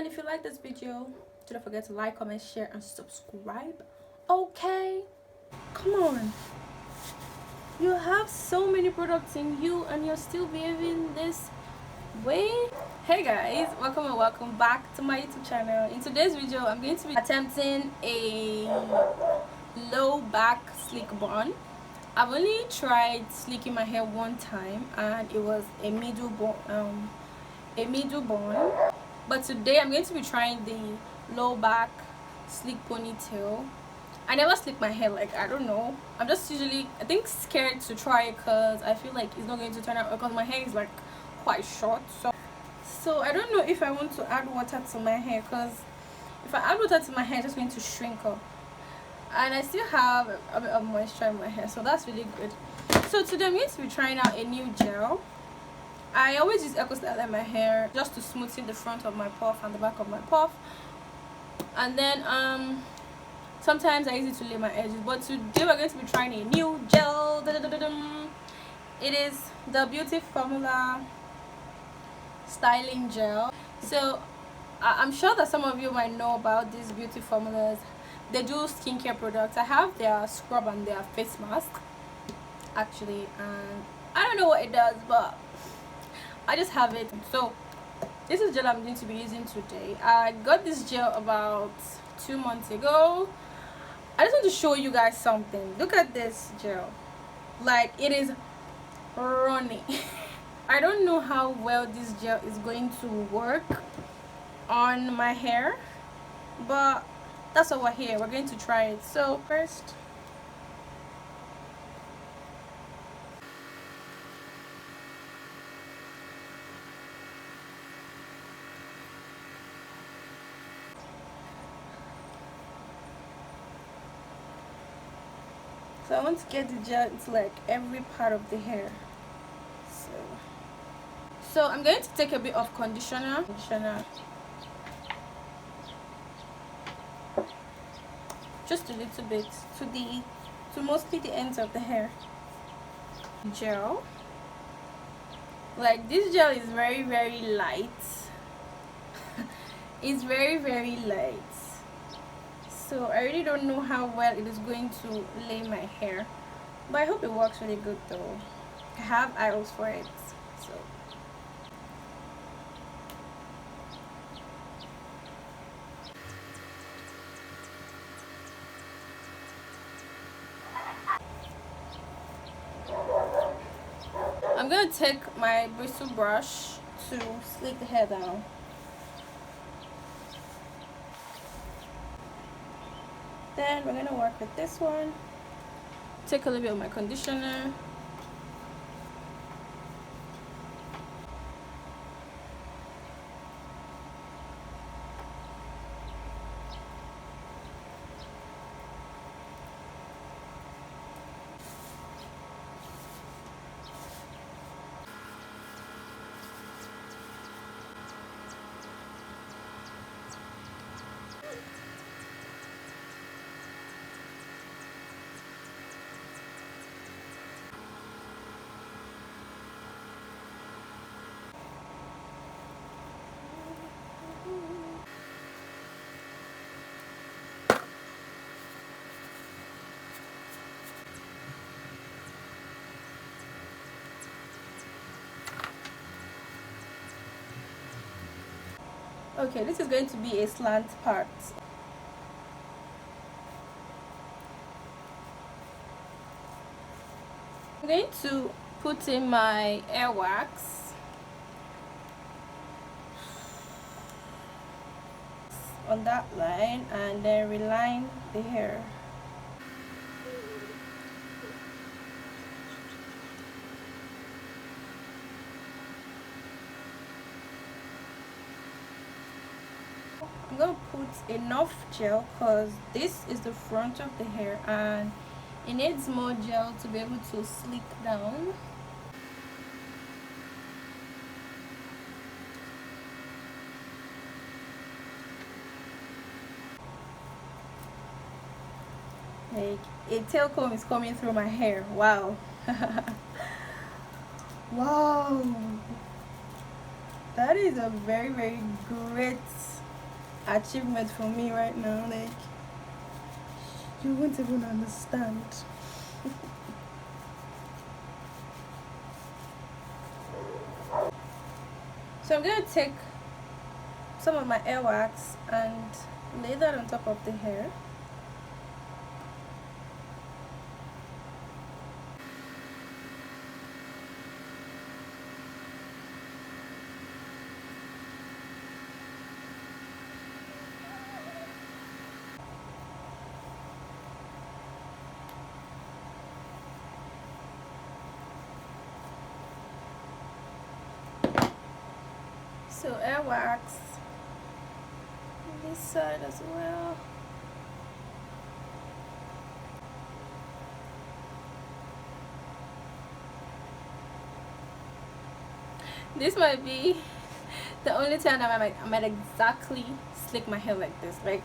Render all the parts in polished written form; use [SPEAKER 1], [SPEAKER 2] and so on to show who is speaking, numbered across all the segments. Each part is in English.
[SPEAKER 1] And if you like this video, don't forget to like, comment, share, and subscribe. Okay, come on. You have so many products in you and you're still behaving this way. Hey guys, welcome and welcome back to my YouTube channel. In today's video, I'm going to be attempting a low back sleek bun. I've only tried sleeking my hair one time and it was a middle bun. But today I'm going to be trying the low back sleek ponytail. I never sleek my hair, like, I don't know, I'm just usually, I think, scared to try it because I feel like it's not going to turn out, because my hair is like quite short. So I don't know if I want to add water to my hair, because if I add water to my hair it's just going to shrink up, and I still have a bit of moisture in my hair, so that's really good. So today I'm going to be trying out a new gel. I always use Eco Styler in my hair just to smoothen the front of my puff and the back of my puff, and then sometimes I use it to lay my edges. But today we're going to be trying a new gel. It is the Beauty Formula styling gel. So I'm sure that some of you might know about these beauty formulas. They do skincare products. I have their scrub and their face mask actually, and I don't know what it does, but I just have it. So this is gel I'm going to be using today. I got this gel about 2 months ago. I just want to show you guys something. Look at this gel. Like, it is running. I don't know how well this gel is going to work on my hair, but that's why we're here. We're going to try it. So first, so I want to get the gel into like every part of the hair. So I'm going to take a bit of conditioner, just a little bit to mostly the ends of the hair. Gel, like, this gel is very light. It's very light, so I really don't know how well it is going to lay my hair, but I hope it works really good though. I have eye holes for it. So I'm gonna take my bristle brush to slick the hair down. Then we're gonna work with this one. Take a little bit of my conditioner. Okay, this is going to be a slant part. I'm going to put in my air wax on that line and then reline the hair. I'm gonna put enough gel because this is the front of the hair and it needs more gel to be able to slick down. Like, a tail comb is coming through my hair. Wow. Wow, that is a very great achievement for me right now. Like, you won't even understand. So I'm gonna take some of my hair wax and lay that on top of the hair. So hair wax on this side as well. This might be the only time that I might exactly slick my hair like this. Like,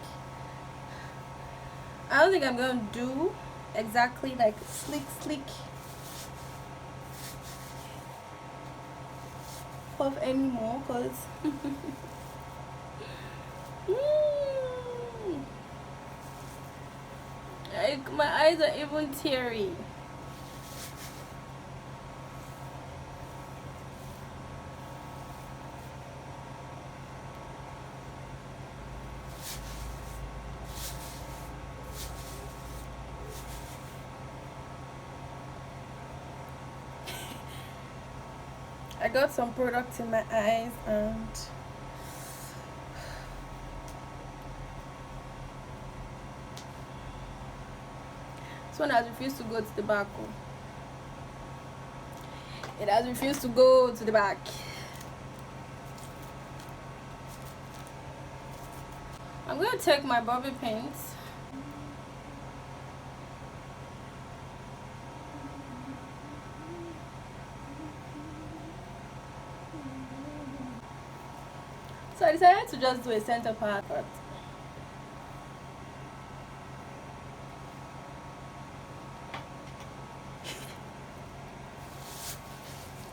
[SPEAKER 1] I don't think I'm gonna do exactly like slick puff anymore, cause like my eyes are even teary. I got some product in my eyes and this one has refused to go to the back. Oh. It has refused to go to the back. I'm gonna take my bobby pins. So I decided to just do a center part.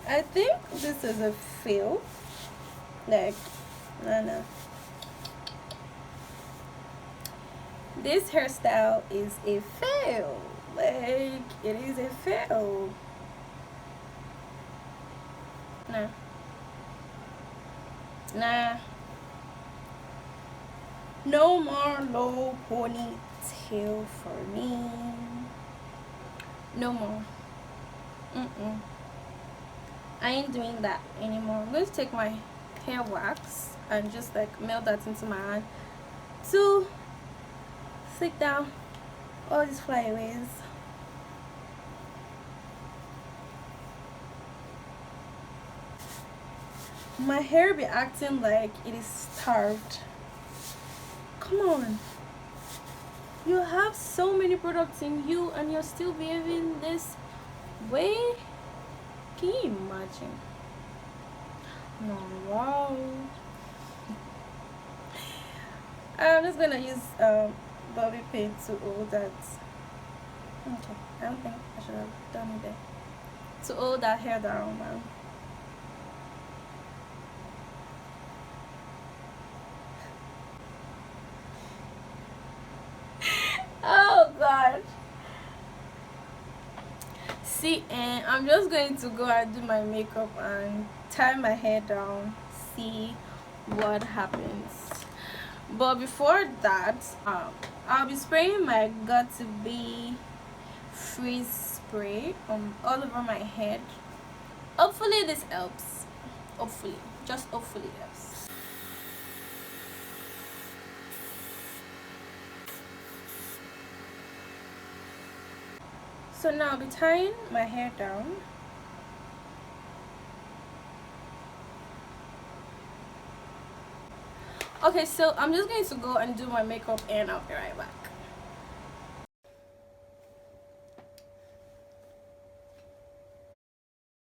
[SPEAKER 1] I think this is a fail. Like, no. This hairstyle is a fail. Like, it is a fail. Nah. No more low ponytail for me. No more. I ain't doing that anymore. I'm going to take my hair wax and just like melt that into my hand to stick down all these flyaways. My hair be acting like it is starved. Come on. You have so many products in you and you're still behaving this way? Can you imagine? No, wow. I'm just gonna use bobby pin to hold that. Okay, I don't think I should have done it there. To hold that hair down, man. Oh god. See, and I'm just going to go and do my makeup and tie my hair down, see what happens. But before that, I'll be spraying my Got2b freeze spray all over my head. Hopefully this helps. Hopefully, just hopefully helps. So now I'll be tying my hair down. Okay, so I'm just going to go and do my makeup and I'll be right back.